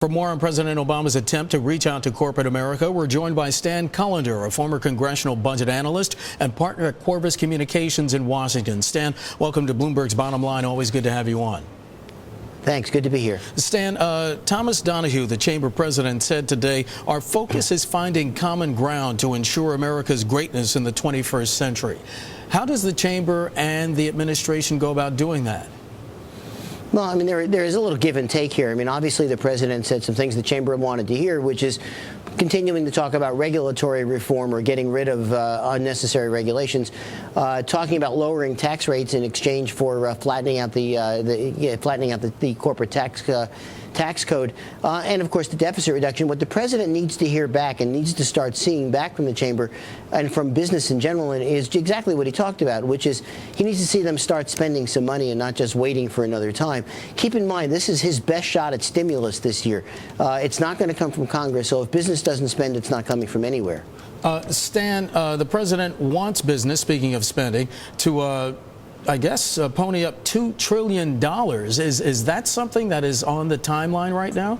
For more on President Obama's attempt to reach out to corporate America, we're joined by Stan Collender, a former congressional budget analyst and partner at Qorvis Communications in Washington. Stan, welcome to Bloomberg's Bottom Line. Always good to have you on. Thanks. Good to be here. Stan, Thomas Donahue, the chamber president, said today, our focus is finding common ground to ensure America's greatness in the 21st century. How does the chamber and the administration go about doing that? Well, I mean, there is a little give and take here. I mean, obviously, the president said some things the chamber wanted to hear, which is continuing to talk about regulatory reform or getting rid of unnecessary regulations, talking about lowering tax rates in exchange for flattening out the corporate tax code, and of course the deficit reduction. What the president needs to hear back and needs to start seeing back from the chamber and from business in general is exactly what he talked about, which is he needs to see them start spending some money and not just waiting for another time. Keep in mind, this is his best shot at stimulus this year. It's not going to come from Congress, so if business doesn't spend, it's not coming from anywhere. Stan, the president wants business, speaking of spending, to I guess pony up $2 trillion. Is that something that is on the timeline right now?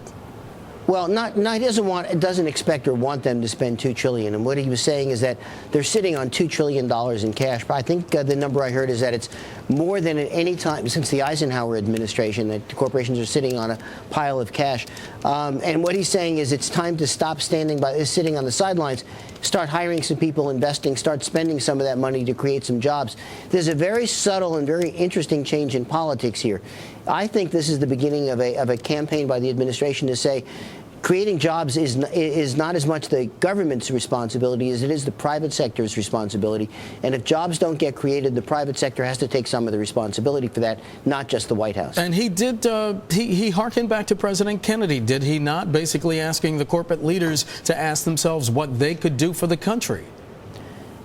Well, he doesn't expect or want them to spend $2 trillion. And what he was saying is that they're sitting on $2 trillion in cash. But I think the number I heard is that it's more than at any time since the Eisenhower administration that corporations are sitting on a pile of cash. And what he's saying is it's time to stop sitting on the sidelines, start hiring some people, investing, start spending some of that money to create some jobs. There's a very subtle and very interesting change in politics here. I think this is the beginning of a campaign by the administration to say creating jobs is not as much the government's responsibility as it is the private sector's responsibility. And if jobs don't get created, the private sector has to take some of the responsibility for that, not just the White House. And he did, he hearkened back to President Kennedy, did he not? Basically asking the corporate leaders to ask themselves what they could do for the country.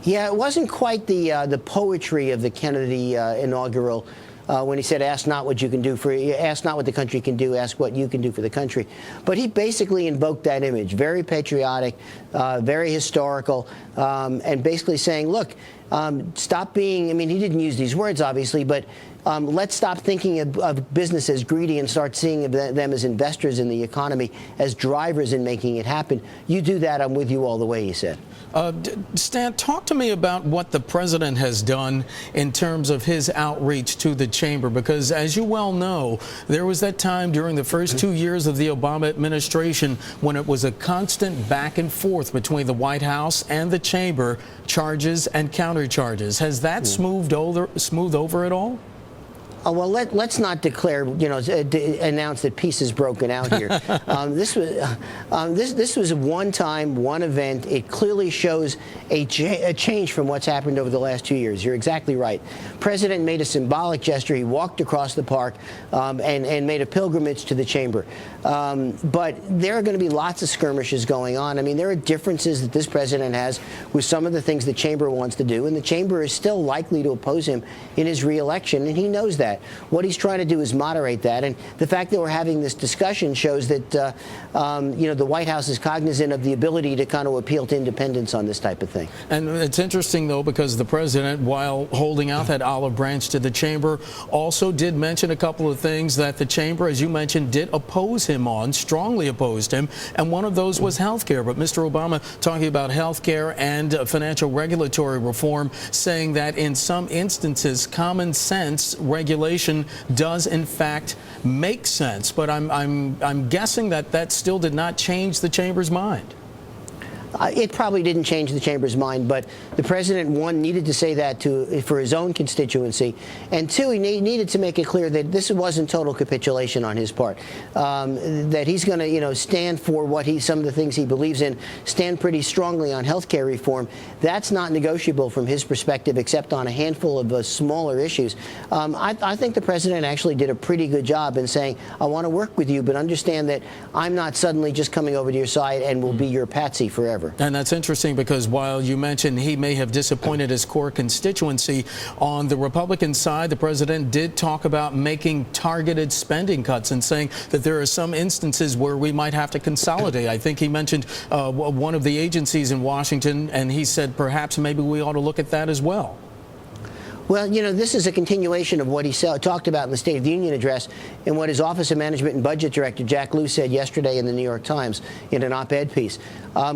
Yeah, it wasn't quite the poetry of the Kennedy inaugural. When he said, ask not what the country can do, ask what you can do for the country. But he basically invoked that image, very patriotic, very historical, and basically saying, look, stop being, I mean, he didn't use these words, obviously, but let's stop thinking of business as greedy and start seeing them as investors in the economy, as drivers in making it happen. You do that, I'm with you all the way, he said. Stan, talk to me about what the president has done in terms of his outreach to the chamber, because as you well know, there was that time during the first 2 years of the Obama administration when it was a constant back and forth between the White House and the chamber, charges and countercharges. Has that smoothed over at all? Well, let's not declare, announce that peace is broken out here. This was a one-time, one event. It clearly shows a change from what's happened over the last 2 years. You're exactly right. President made a symbolic gesture. He walked across the park and made a pilgrimage to the chamber. But there are going to be lots of skirmishes going on. I mean, there are differences that this president has with some of the things the chamber wants to do, and the chamber is still likely to oppose him in his reelection, and he knows that. What he's trying to do is moderate that, and the fact that we're having this discussion shows that the White House is cognizant of the ability to kind of appeal to independence on this type of thing. And it's interesting, though, because the president, while holding out that olive branch to the chamber, also did mention a couple of things that the chamber, as you mentioned, did oppose him on, strongly opposed him, and one of those was health care. But Mr. Obama talking about health care and financial regulatory reform, saying that in some instances common sense regulation does in fact make sense. But I'm guessing that still did not change the chamber's mind. It probably didn't change the chamber's mind, but the president, one, needed to say that for his own constituency, and two, he needed to make it clear that this wasn't total capitulation on his part, that he's going to, stand for some of the things he believes in, stand pretty strongly on health care reform. That's not negotiable from his perspective, except on a handful of smaller issues. I think the president actually did a pretty good job in saying, I want to work with you, but understand that I'm not suddenly just coming over to your side and will be your patsy forever. And that's interesting because while you mentioned he may have disappointed his core constituency, on the Republican side, the president did talk about making targeted spending cuts and saying that there are some instances where we might have to consolidate. I think he mentioned one of the agencies in Washington, and he said perhaps maybe we ought to look at that as well. Well, you know, this is a continuation of what he talked about in the State of the Union address and what his Office of Management and Budget Director, Jack Lew, said yesterday in the New York Times in an op-ed piece.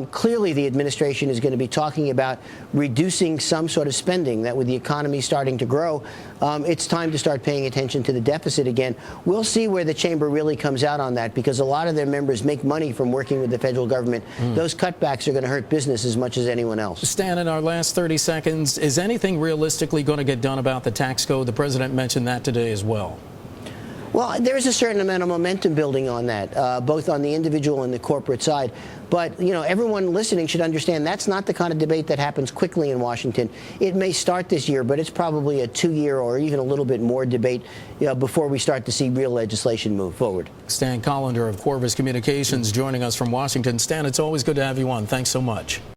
Clearly, the administration is going to be talking about reducing some sort of spending, that with the economy starting to grow, it's time to start paying attention to the deficit again. We'll see where the chamber really comes out on that, because a lot of their members make money from working with the federal government. Those cutbacks are going to hurt business as much as anyone else. Stan, in our last 30 seconds, is anything realistically going to get done about the tax code? The president mentioned that today as well. Well, there's a certain amount of momentum building on that, both on the individual and the corporate side. But, you know, everyone listening should understand that's not the kind of debate that happens quickly in Washington. It may start this year, but it's probably a 2-year or even a little bit more debate before we start to see real legislation move forward. Stan Collender of Qorvis Communications joining us from Washington. Stan, it's always good to have you on. Thanks so much.